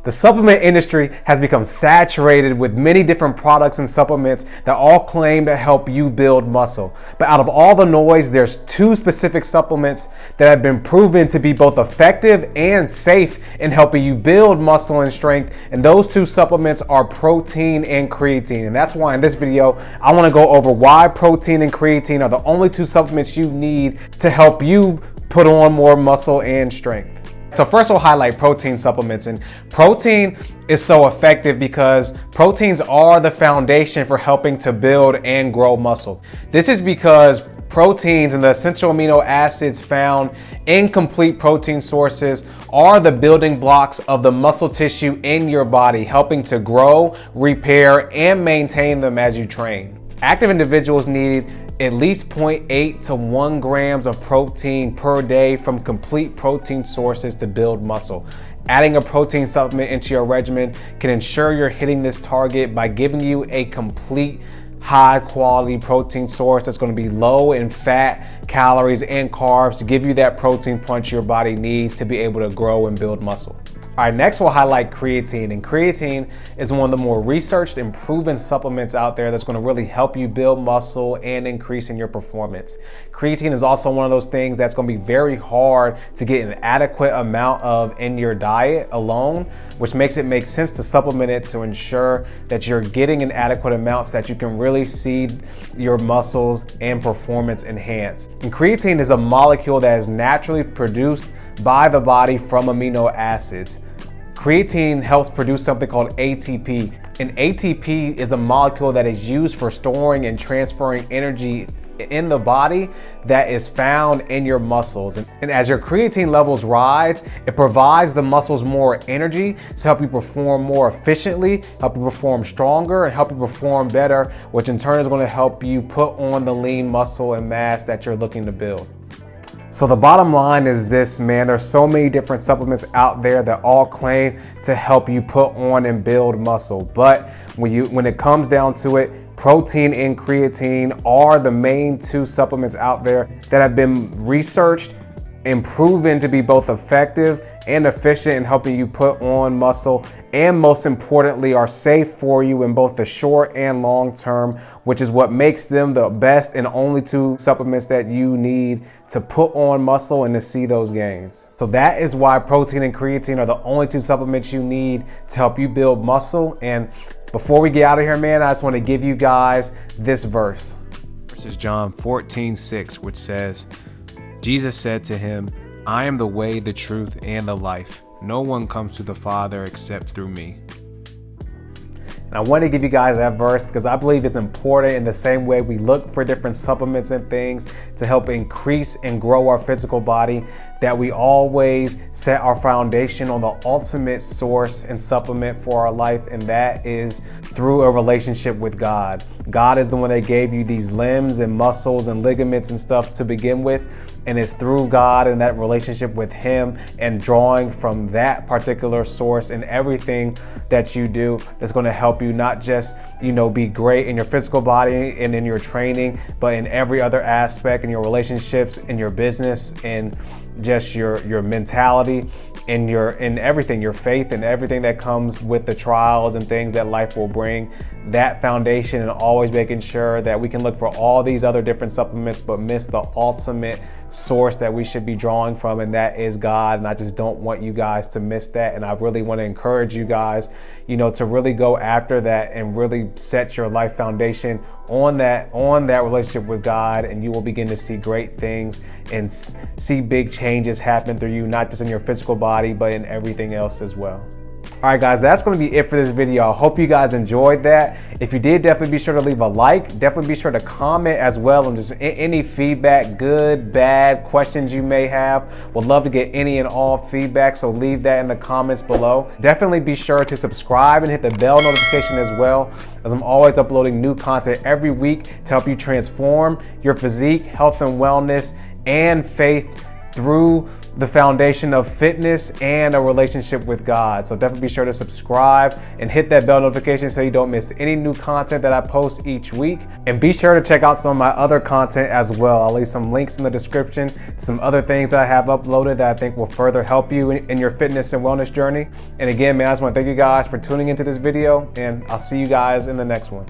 The supplement industry has become saturated with many different products and supplements that all claim to help you build muscle. But out of all the noise, there's two specific supplements that have been proven to be both effective and safe in helping you build muscle and strength. And those two supplements are protein and creatine. And that's why in this video, I want to go over why protein and creatine are the only two supplements you need to help you put on more muscle and strength. So first we'll highlight protein supplements, and protein is so effective because proteins are the foundation for helping to build and grow muscle. This is because proteins and the essential amino acids found in complete protein sources are the building blocks of the muscle tissue in your body, helping to grow, repair, and maintain them as you train. Active individuals need at least 0.8 to 1 grams of protein per day from complete protein sources to build muscle. Adding a protein supplement into your regimen can ensure you're hitting this target by giving you a complete high quality protein source that's going to be low in fat, calories, and carbs to give you that protein punch your body needs to be able to grow and build muscle. All right, next we'll highlight creatine, and creatine is one of the more researched and proven supplements out there that's going to really help you build muscle and increase in your performance. Creatine is also one of those things that's going to be very hard to get an adequate amount of in your diet alone, which makes it make sense to supplement it to ensure that you're getting an adequate amount so that you can really see your muscles and performance enhance. And creatine is a molecule that is naturally produced by the body from amino acids. Creatine helps produce something called ATP. And ATP is a molecule that is used for storing and transferring energy in the body that is found in your muscles. And as your creatine levels rise, it provides the muscles more energy to help you perform more efficiently, help you perform stronger, and help you perform better, which in turn is going to help you put on the lean muscle and mass that you're looking to build. So the bottom line is this, man, there's so many different supplements out there that all claim to help you put on and build muscle. But when it comes down to it, protein and creatine are the main two supplements out there that have been researched and proven to be both effective and efficient in helping you put on muscle, and most importantly are safe for you in both the short and long term, which is what makes them the best and only two supplements that you need to put on muscle and to see those gains. So that is why protein and creatine are the only two supplements you need to help you build muscle. And before we get out of here, man, I just want to give you guys this verse. This is John 14:6, which says, Jesus said to him, I am the way, the truth, and the life. No one comes to the Father except through me. And I want to give you guys that verse because I believe it's important in the same way we look for different supplements and things to help increase and grow our physical body, that we always set our foundation on the ultimate source and supplement for our life, and that is through a relationship with God. God is the one that gave you these limbs and muscles and ligaments and stuff to begin with, and it's through God and that relationship with Him and drawing from that particular source in everything that you do that's going to help you not just, be great in your physical body and in your training, but in every other aspect, in your relationships, in your business, and just your mentality, in everything, your faith, and everything that comes with the trials and things that life will bring. That foundation, and always making sure that we can look for all these other different supplements but miss the ultimate source that we should be drawing from, and that is God. And I just don't want you guys to miss that, and I really want to encourage you guys to really go after that and really set your life foundation on that relationship with God, and you will begin to see great things and see big changes happen through you, not just in your physical body but in everything else as well. All right, guys, that's going to be it for this video. I hope you guys enjoyed that. If you did, definitely be sure to leave a like. Definitely be sure to comment as well on just any feedback, good, bad, questions you may have. Would love to get any and all feedback, so leave that in the comments below. Definitely be sure to subscribe and hit the bell notification as well, as I'm always uploading new content every week to help you transform your physique, health and wellness, and faith through the foundation of fitness and a relationship with God. So definitely be sure to subscribe and hit that bell notification so you don't miss any new content that I post each week. And be sure to check out some of my other content as well. I'll leave some links in the description to some other things I have uploaded that I think will further help you in your fitness and wellness journey. And again, man, I just want to thank you guys for tuning into this video, and I'll see you guys in the next one.